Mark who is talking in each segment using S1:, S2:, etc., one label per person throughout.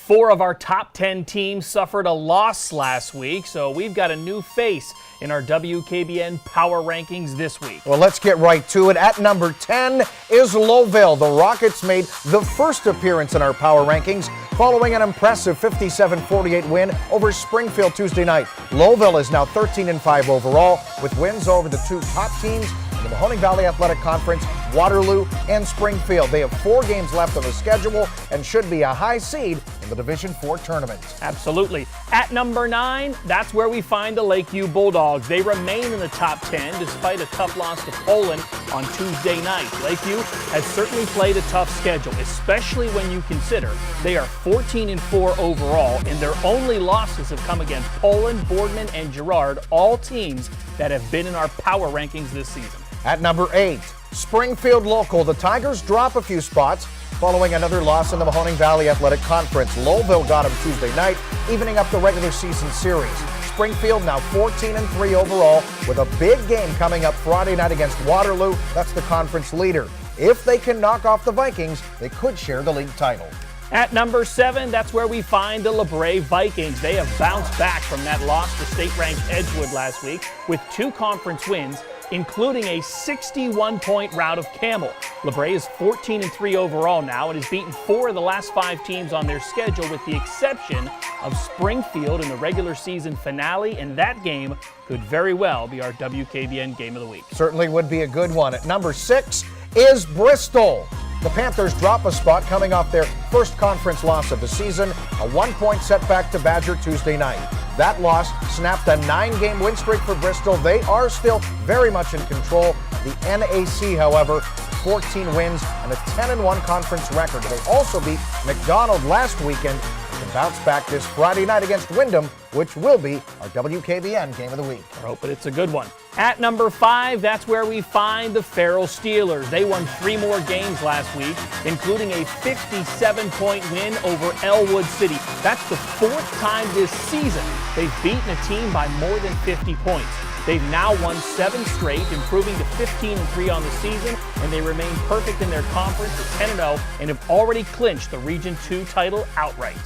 S1: 4 of our top 10 teams suffered a loss last week, so we've got a new face in our WKBN Power Rankings this week.
S2: Well, let's get right to it. At number 10 is Lowellville. The Rockets made the first appearance in our Power Rankings following an impressive 57-48 win over Springfield Tuesday night. Lowellville is now 13-5 overall with wins over the 2 top teams in the Mahoning Valley Athletic Conference, Waterloo and Springfield. They have 4 games left on the schedule and should be a high seed in the Division IV tournament.
S1: Absolutely. At number 9, that's where we find the Lakeview Bulldogs. They remain in the top 10 despite a tough loss to Poland on Tuesday night. Lakeview has certainly played a tough schedule, especially when you consider they are 14-4 overall, and their only losses have come against Poland, Boardman, and Girard, all teams that have been in our power rankings this season.
S2: At number 8, Springfield local. The Tigers drop a few spots following another loss in the Mahoning Valley Athletic Conference. Lowellville got them Tuesday night, evening up the regular season series. Springfield now 14-3 overall with a big game coming up Friday night against Waterloo. That's the conference leader. If they can knock off the Vikings, they could share the league title.
S1: At number 7, that's where we find the LaBrea Vikings. They have bounced back from that loss to state-ranked Edgewood last week with 2 conference wins, including a 61-point rout of Camel. LaBrea is 14-3 overall now and has beaten 4 of the last 5 teams on their schedule, with the exception of Springfield in the regular season finale, and that game could very well be our WKBN Game of the Week.
S2: Certainly would be a good one. At number 6 is Bristol. The Panthers drop a spot coming off their first conference loss of the season, a 1-point setback to Badger Tuesday night. That loss snapped a 9-game win streak for Bristol. They are still very much in control. The NAC, however, 14 wins and a 10-1 conference record. They also beat McDonald last weekend and bounce back this Friday night against Wyndham, which will be our WKBN Game of the Week.
S1: We're hoping it's a good one. At number 5, that's where we find the FARRELL Steelers. They won 3 more games last week, including a 57-point win over Elwood City. That's the 4th time this season they've beaten a team by more than 50 points. They've now won 7 straight, improving to 15-3 on the season, and they remain perfect in their conference at 10-0 and have already clinched the Region 2 title outright.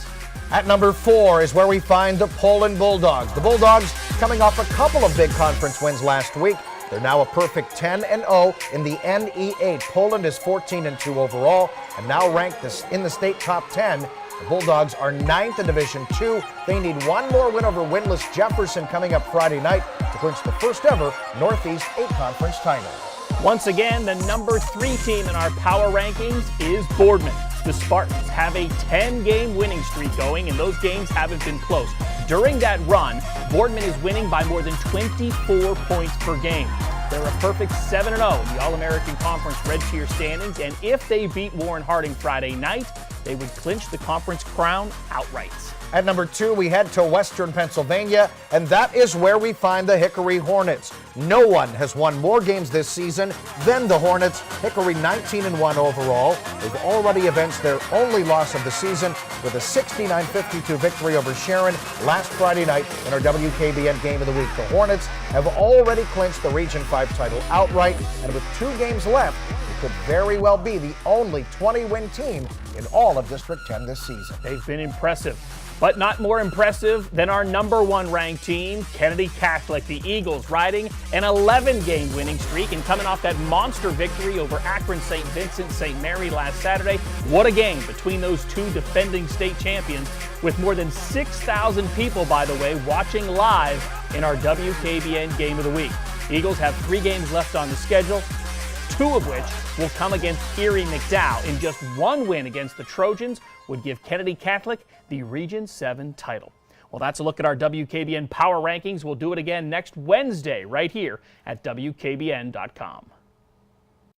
S2: At number 4 is where we find the Poland Bulldogs. The Bulldogs coming off a couple of big conference wins last week. They're now a perfect 10-0 in the NE8. Poland is 14-2 overall and now ranked in the state top 10. The Bulldogs are 9th in Division 2. They need 1 more win over winless Jefferson coming up Friday night to clinch the first ever Northeast 8 conference title.
S1: Once again, the number 3 team in our power rankings is Boardman. The Spartans have a 10-game winning streak going, and those games haven't been close. During that run, Boardman is winning by more than 24 points per game. They're a perfect 7-0 in the All-American Conference Red Tier standings, and if they beat Warren Harding Friday night, they would clinch the conference crown outright.
S2: At number 2, we head to Western Pennsylvania, and that is where we find the Hickory Hornets. No one has won more games this season than the Hornets. Hickory 19-1 overall. They've already avenged their only loss of the season with a 69-52 victory over Sharon last Friday night in our WKBN Game of the Week. The Hornets have already clinched the Region 5 title outright, and with 2 games left, it could very well be the only 20-win team in all of District 10 this season.
S1: They've been impressive, but not more impressive than our number 1 ranked team, Kennedy Catholic. The Eagles riding an 11-game winning streak and coming off that monster victory over Akron St. Vincent St. Mary last Saturday. What a game between those 2 defending state champions, with more than 6,000 people, by the way, watching live in our WKBN Game of the Week. Eagles have 3 games left on the schedule, 2 of which will come against Erie McDowell, and just 1 win against the Trojans would give Kennedy Catholic the Region 7 title. Well, that's a look at our WKBN Power Rankings. We'll do it again next Wednesday right here at WKBN.com.